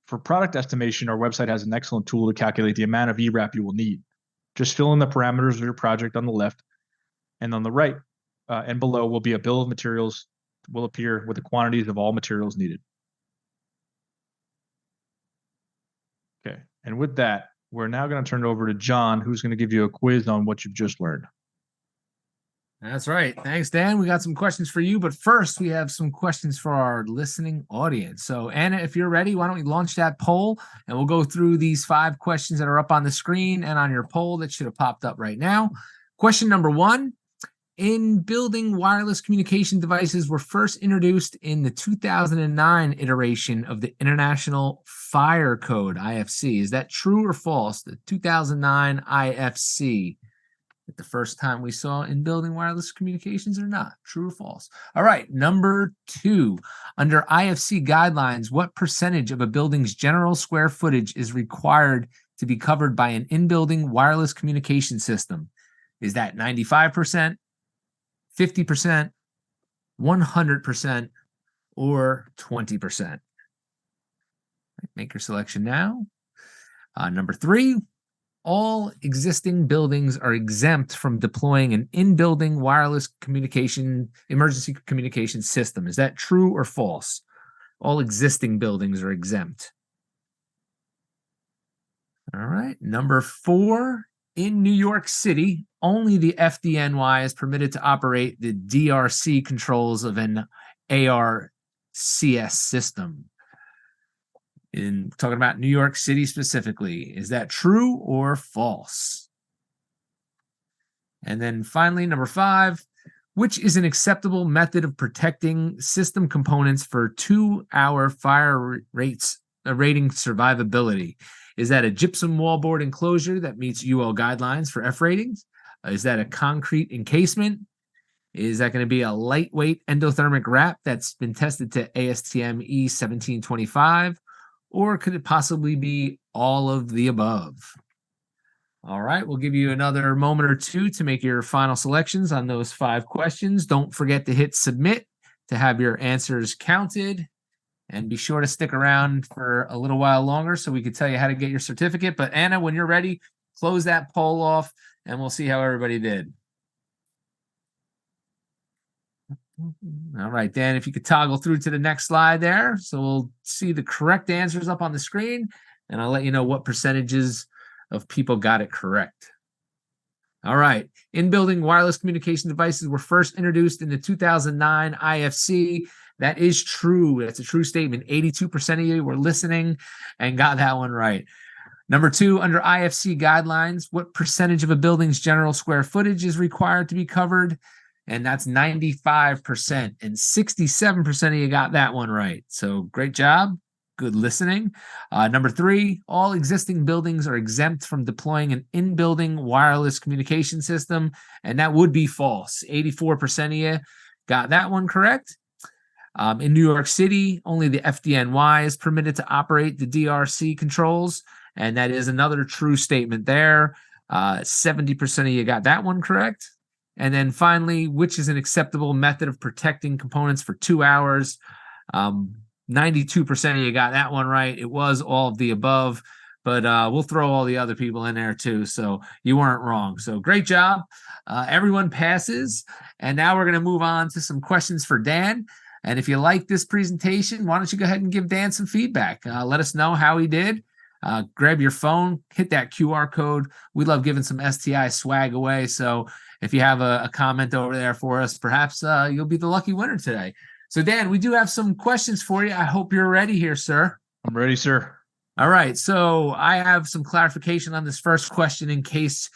C: For product estimation, our website has an excellent tool to calculate the amount of ERAP you will need. Just fill in the parameters of your project on the left, and on the right and below will be a bill of materials will appear with the quantities of all materials needed. Okay, and with that, we're now going to turn it over to John, who's going to give you a quiz on what you've just learned.
B: That's right. Thanks, Dan. We got some questions for you, but first we have some questions for our listening audience. So Anna, if you're ready, why don't we launch that poll and we'll go through these 5 questions that are up on the screen and on your poll that should have popped up right now. Question number 1. In building, wireless communication devices were first introduced in the 2009 iteration of the International Fire Code, IFC. Is that true or false? The 2009 IFC, the first time we saw in building wireless communications or not? True or false? All right, number 2. Under IFC guidelines, what percentage of a building's general square footage is required to be covered by an in-building wireless communication system? Is that 95%? 50%, 100%, or 20%. Make your selection now. Number 3, all existing buildings are exempt from deploying an in-building wireless communication, emergency communication system. Is that true or false? All existing buildings are exempt. All right. Number 4, in New York City, only the FDNY is permitted to operate the DRC controls of an ARCS system. In talking about New York City specifically, is that true or false? And then finally, number 5, which is an acceptable method of protecting system components for 2-hour fire rating survivability? Is that a gypsum wallboard enclosure that meets UL guidelines for F ratings? Is that a concrete encasement? Is that going to be a lightweight endothermic wrap that's been tested to ASTM E1725? Or could it possibly be all of the above? All right, we'll give you another moment or 2 to make your final selections on those 5 questions. Don't forget to hit submit to have your answers counted. And be sure to stick around for a little while longer so we can tell you how to get your certificate. But Anna, when you're ready, close that poll off and we'll see how everybody did. All right, Dan, if you could toggle through to the next slide there. So we'll see the correct answers up on the screen and I'll let you know what percentages of people got it correct. All right, in-building wireless communication devices were first introduced in the 2009 IFC. That is true. That's a true statement. 82% of you were listening and got that one right. Number 2, under IFC guidelines, what percentage of a building's general square footage is required to be covered? And that's 95%. And 67% of you got that one right. So great job. Good listening. Number 3, all existing buildings are exempt from deploying an in-building wireless communication system. And that would be false. 84% of you got that one correct. In New York City, only the FDNY is permitted to operate the DRC controls, and that is another true statement there. 70% of you got that one correct. And then finally, which is an acceptable method of protecting components for 2 hours? 92% of you got that one right. It was all of the above, but we'll throw all the other people in there too, so you weren't wrong. So great job. Everyone passes, and now we're going to move on to some questions for Dan. And if you like this presentation, why don't you go ahead and give Dan some feedback? Let us know how he did. grab your phone, hit that QR code. We love giving some STI swag away. So if you have a comment over there for us, perhaps you'll be the lucky winner today. So Dan, we do have some questions for you. I hope you're ready here, sir.
C: I'm ready, sir.
B: All right, so I have some clarification on this first question in case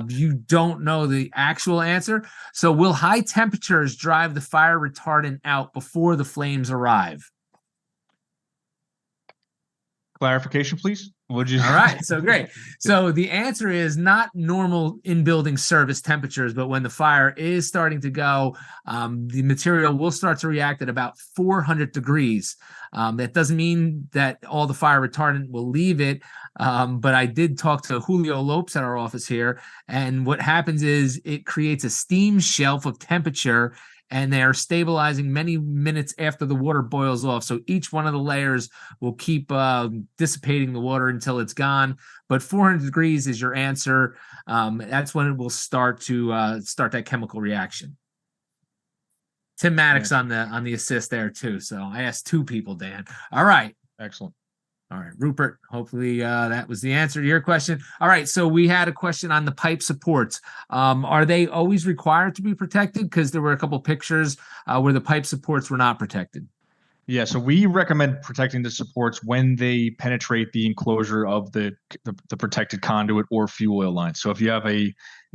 B: you don't know the actual answer. So will high temperatures drive the fire retardant out before the flames arrive?
C: Clarification, please. Would you?
B: All right, so great. So the answer is not normal in-building service temperatures, but when the fire is starting to go, the material will start to react at about 400 degrees. That doesn't mean that all the fire retardant will leave it, but I did talk to Julio Lopes at our office here, and what happens is it creates a steam shelf of temperature, and they are stabilizing many minutes after the water boils off. So each one of the layers will keep dissipating the water until it's gone. But 400 degrees is your answer. That's when it will start to start that chemical reaction. Tim Maddox on the assist there too. So I asked two people, Dan. All right.
C: Excellent.
B: All right, Rupert, hopefully that was the answer to your question. All right, so we had a question on the pipe supports. Are they always required to be protected? Because there were a couple pictures where the pipe supports were not protected.
C: Yeah, so we recommend protecting the supports when they penetrate the enclosure of the protected conduit or fuel oil line. So if you have a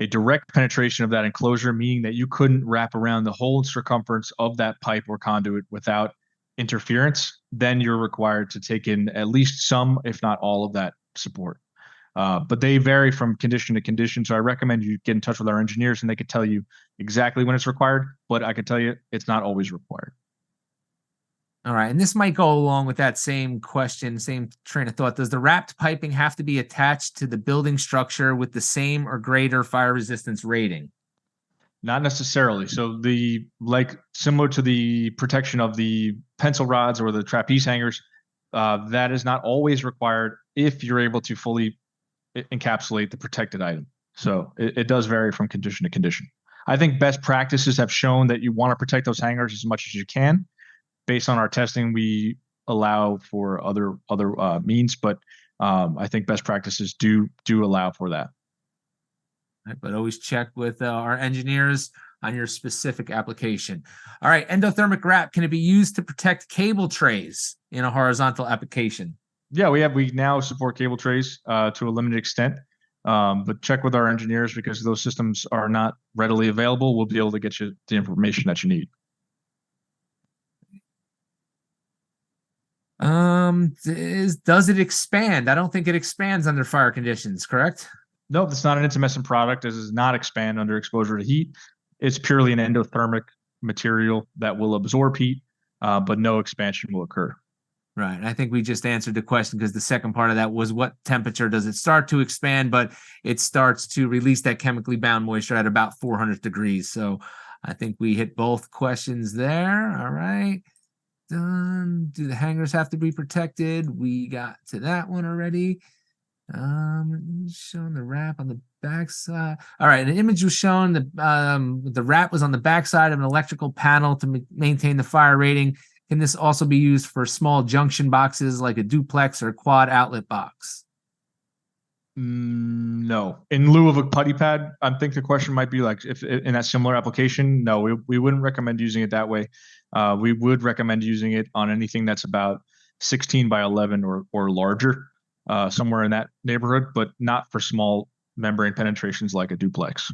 C: direct penetration of that enclosure, meaning that you couldn't wrap around the whole circumference of that pipe or conduit without interference, then you're required to take in at least some, if not all, of that support. But they vary from condition to condition. So I recommend you get in touch with our engineers and they could tell you exactly when it's required, but I could tell you it's not always required.
B: All right, and this might go along with that same question, same train of thought. Does the wrapped piping have to be attached to the building structure with the same or greater fire resistance rating?
C: Not necessarily. So similar to the protection of the pencil rods or the trapeze hangers, that is not always required if you're able to fully encapsulate the protected item. So it does vary from condition to condition. I think best practices have shown that you want to protect those hangers as much as you can. Based on our testing, we allow for other means, but I think best practices do allow for that.
B: Right, but always check with our engineers on your specific application. All right, endothermic wrap, can it be used to protect cable trays in a horizontal application?
C: Yeah, we now support cable trays to a limited extent, but check with our engineers because those systems are not readily available. We'll be able to get you the information that you need.
B: Does it expand? I don't think it expands under fire conditions, correct?
C: No, it's not an intumescent product. This does not expand under exposure to heat. It's purely an endothermic material that will absorb heat, but no expansion will occur.
B: Right. I think we just answered the question because the second part of that was what temperature does it start to expand, but it starts to release that chemically bound moisture at about 400 degrees. So I think we hit both questions there. All right. Done. Do the hangers have to be protected? We got to that one already. Showing the wrap on the backside. All right, an image was shown. The wrap was on the backside of an electrical panel to maintain the fire rating. Can this also be used for small junction boxes like a duplex or quad outlet box?
C: No. In lieu of a putty pad, I think the question might be like if in that similar application, no, we wouldn't recommend using it that way. We would recommend using it on anything that's about 16 by 11 or larger. Somewhere in that neighborhood, but not for small membrane penetrations like a duplex.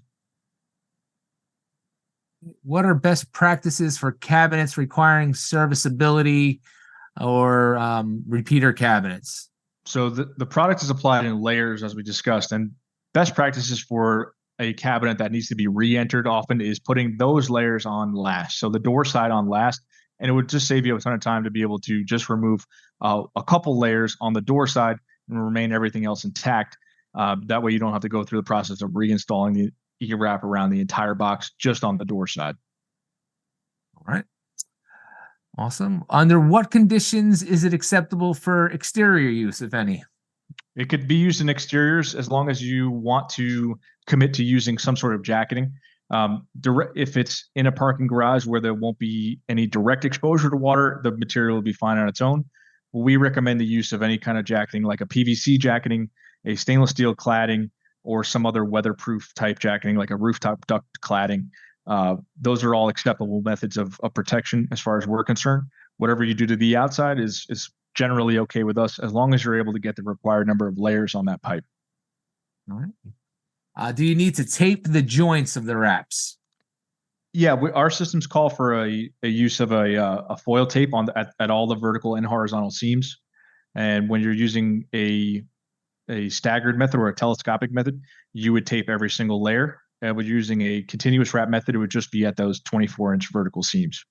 B: What are best practices for cabinets requiring serviceability or repeater cabinets?
C: So the product is applied in layers, as we discussed, and best practices for a cabinet that needs to be re-entered often is putting those layers on last. So the door side on last, and it would just save you a ton of time to be able to just remove a couple layers on the door side and remain everything else intact. That way you don't have to go through the process of reinstalling the E-wrap around the entire box just on the door side.
B: All right. Awesome. Under what conditions is it acceptable for exterior use, if any?
C: It could be used in exteriors as long as you want to commit to using some sort of jacketing. If it's in a parking garage where there won't be any direct exposure to water, the material will be fine on its own. we recommend the use of any kind of jacketing, like a PVC jacketing, a stainless steel cladding, or some other weatherproof type jacketing, like a rooftop duct cladding. Those are all acceptable methods of protection as far as we're concerned. Whatever you do to the outside is generally okay with us, as long as you're able to get the required number of layers on that pipe.
B: All right. Do you need to tape the joints of the wraps?
C: Yeah, our systems call for a use of a foil tape on at all the vertical and horizontal seams. And when you're using a staggered method or a telescopic method, you would tape every single layer. And when you're using a continuous wrap method, it would just be at those 24-inch vertical seams.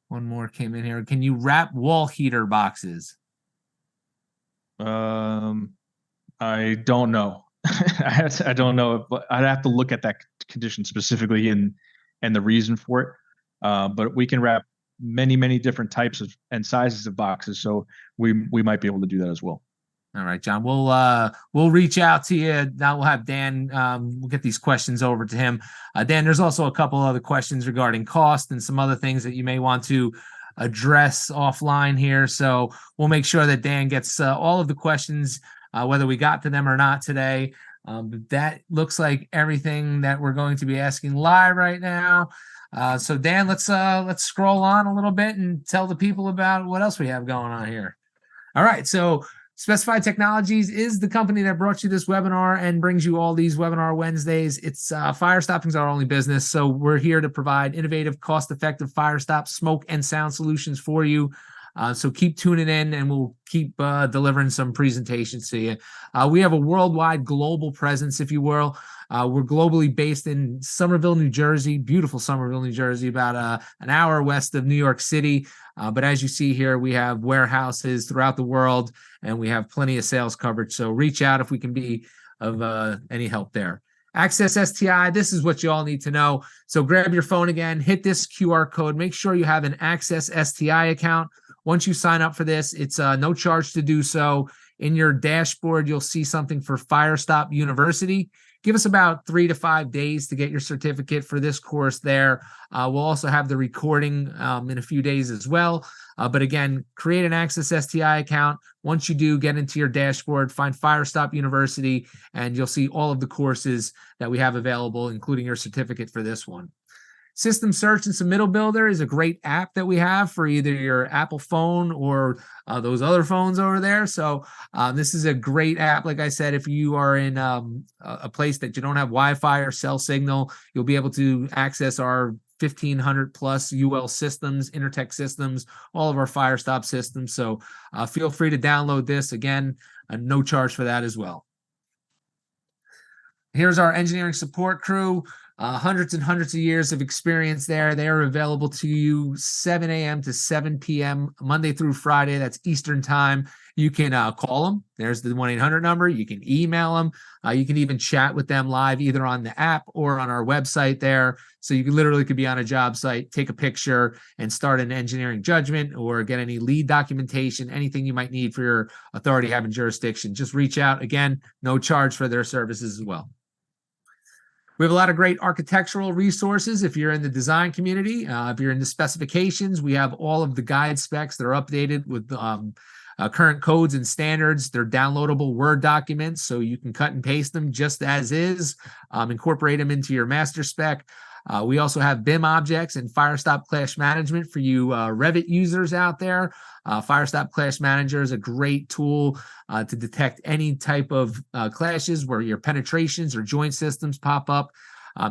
B: One more came in here. Can you wrap wall heater boxes?
C: I don't know. I don't know. But I'd have to look at that condition specifically and the reason for it. But we can wrap many different types of and sizes of boxes, so we might be able to do that as well.
B: All right, John. We'll reach out to you. Now we'll have Dan. We'll get these questions over to him. Dan, there's also a couple other questions regarding cost and some other things that you may want to address offline here. So we'll make sure that Dan gets all of the questions, whether we got to them or not today. But that looks like everything that we're going to be asking live right now. So Dan, let's scroll on a little bit and tell the people about what else we have going on here. All right, so Specified Technologies is the company that brought you this webinar and brings you all these webinar Wednesdays. It's fire stopping is our only business, so we're here to provide innovative, cost-effective fire stop, smoke, and sound solutions for you. So keep tuning in, and we'll keep delivering some presentations to you. We have a worldwide global presence, if you will. We're globally based in Somerville, New Jersey, beautiful Somerville, New Jersey, about an hour west of New York City. But as you see here, we have warehouses throughout the world, and we have plenty of sales coverage. So reach out if we can be of any help there. Access STI, this is what you all need to know. So grab your phone again, hit this QR code, make sure you have an Access STI account. Once you sign up for this, it's no charge to do so. In your dashboard, you'll see something for Fire Stop University. Give us about 3 to 5 days to get your certificate for this course there. We'll also have the recording in a few days as well. But again, create an Access STI account. Once you do, get into your dashboard, find Fire Stop University, and you'll see all of the courses that we have available, including your certificate for this one. System Search and Submittal Builder is a great app that we have for either your Apple phone or those other phones over there. So this is a great app. Like I said, if you are in a place that you don't have Wi-Fi or cell signal, you'll be able to access our 1,500 plus UL systems, Intertech systems, all of our fire stop systems. So feel free to download this. Again, no charge for that as well. Here's our engineering support crew. Hundreds and hundreds of years of experience there. They are available to you 7 a.m. to 7 p.m. Monday through Friday. That's Eastern time. You can call them. There's the 1-800 number. You can email them. You can even chat with them live, either on the app or on our website there. So you literally could be on a job site, take a picture, and start an engineering judgment or get any lead documentation, anything you might need for your authority having jurisdiction. Just reach out. Again, no charge for their services as well. We have a lot of great architectural resources. If you're in the design community, if you're in the specifications, we have all of the guide specs that are updated with current codes and standards. They're downloadable Word documents, so you can cut and paste them just as is, incorporate them into your master spec. We also have BIM objects and Firestop Clash Management for you Revit users out there. Firestop Clash Manager is a great tool to detect any type of clashes where your penetrations or joint systems pop up.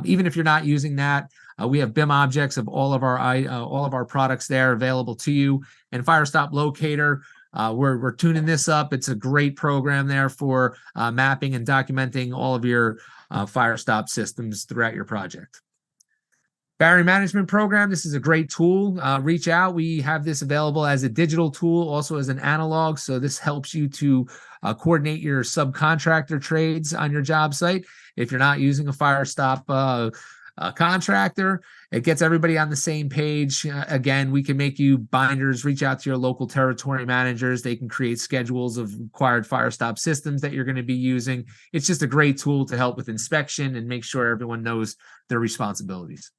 B: Even if you're not using that, we have BIM objects of all of our products there available to you. And Firestop Locator, we're tuning this up. It's a great program there for mapping and documenting all of your Firestop systems throughout your project. Barrier management program. This is a great tool. Reach out. We have this available as a digital tool, also as an analog. So this helps you to coordinate your subcontractor trades on your job site. If you're not using a fire stop contractor, it gets everybody on the same page. Again, we can make you binders. Reach out to your local territory managers. They can create schedules of required fire stop systems that you're going to be using. It's just a great tool to help with inspection and make sure everyone knows their responsibilities.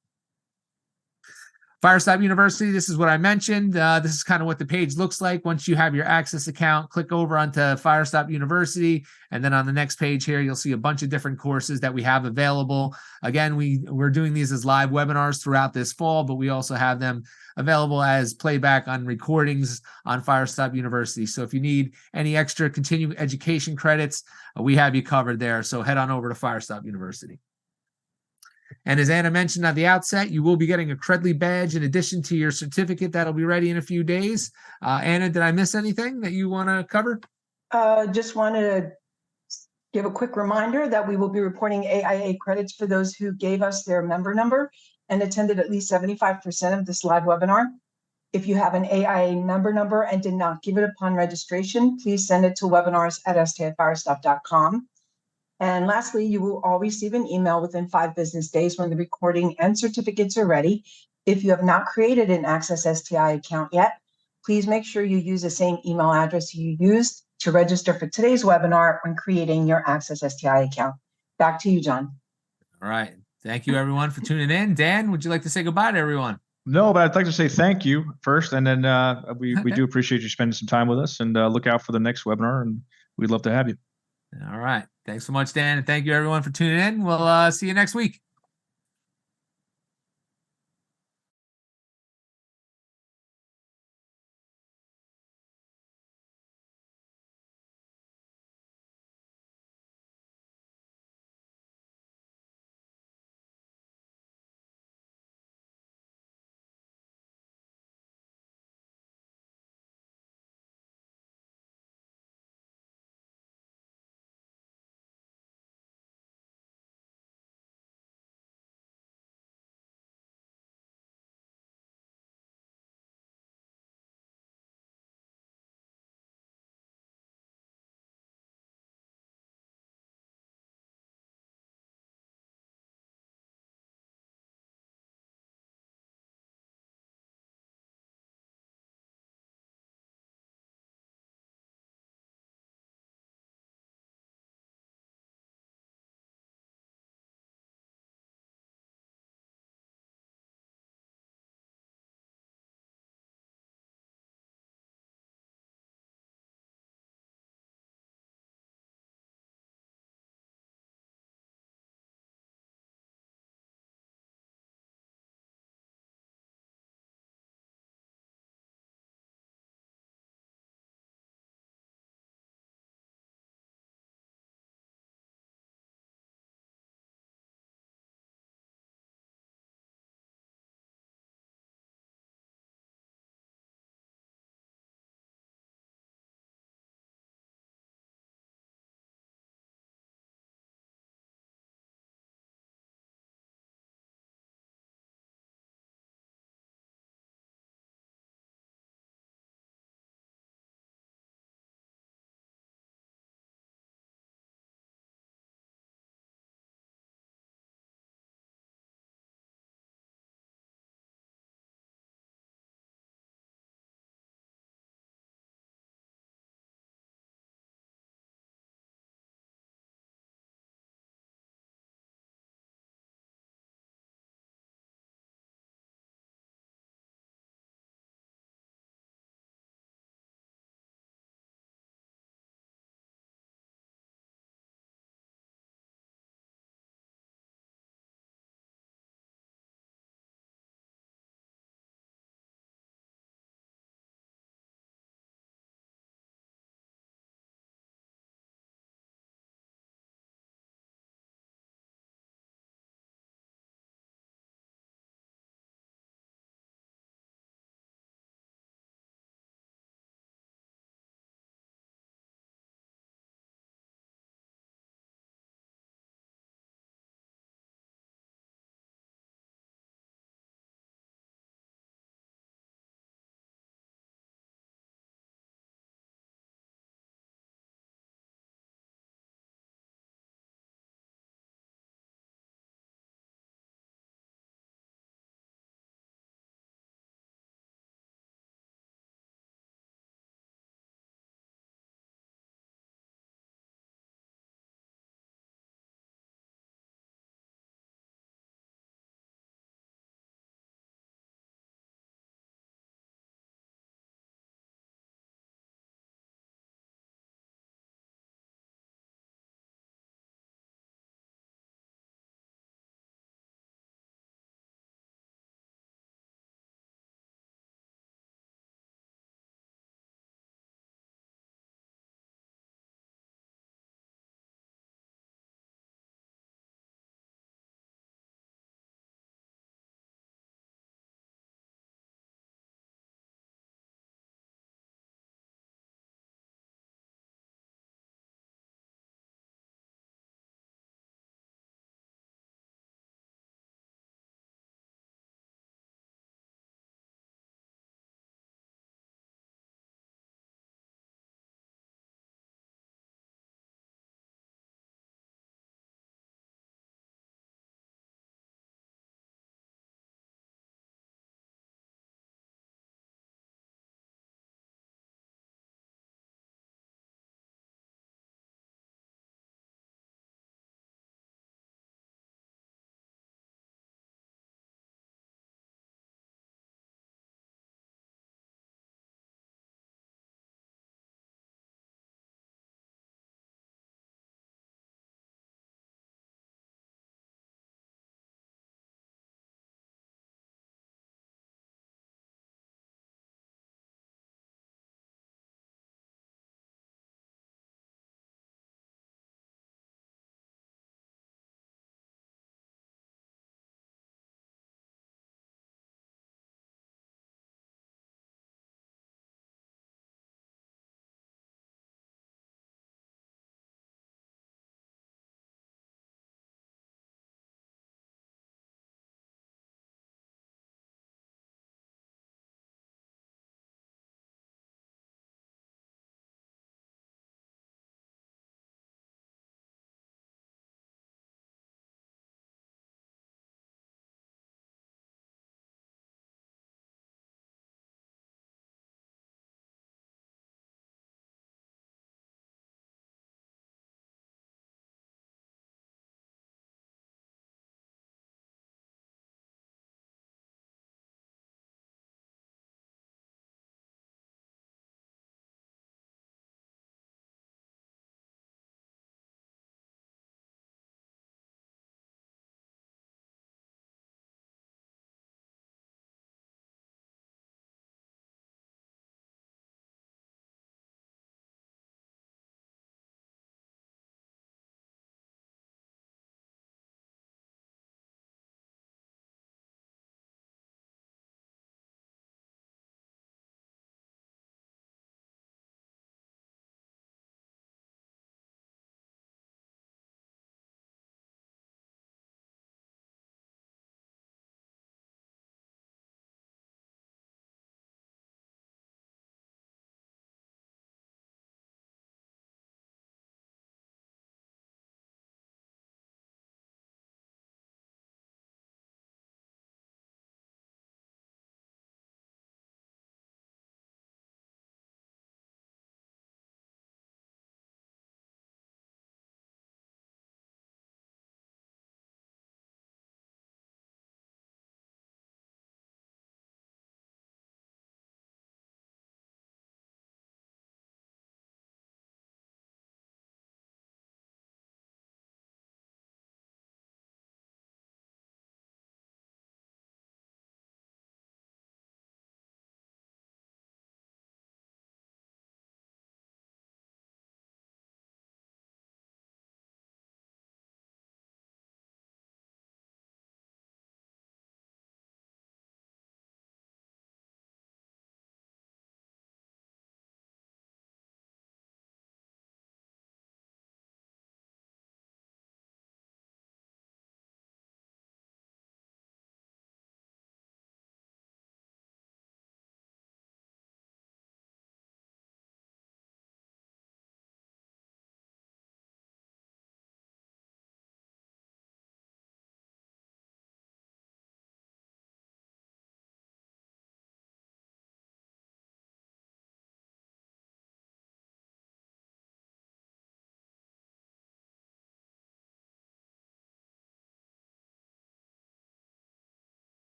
B: Firestop University, this is what I mentioned. This is kind of what the page looks like. Once you have your Access account, click over onto Firestop University. And then on the next page here, you'll see a bunch of different courses that we have available. Again, we're doing these as live webinars throughout this fall, but we also have them available as playback on recordings on Firestop University. So if you need any extra continuing education credits, we have you covered there. So head on over to Firestop University. And as Anna mentioned at the outset, you will be getting a Credly badge in addition to your certificate that'll be ready in a few days. Anna, did I miss anything that you want to cover?
A: Just wanted to give a quick reminder that we will be reporting AIA credits for those who gave us their member number and attended at least 75% of this live webinar. If you have an AIA member number and did not give it upon registration, please send it to webinars@sta@firestop.com. And lastly, you will all receive an email within 5 business days when the recording and certificates are ready. If you have not created an Access STI account yet, please make sure you use the same email address you used to register for today's webinar when creating your Access STI account. Back to you, John.
B: All right. Thank you, everyone, for tuning in. Dan, would you like to say goodbye to everyone?
C: No, but I'd like to say thank you first, and then we do appreciate you spending some time with us, and look out for the next webinar, and we'd love to have you.
B: All right. Thanks so much, Dan, and thank you, everyone, for tuning in. We'll see you next week.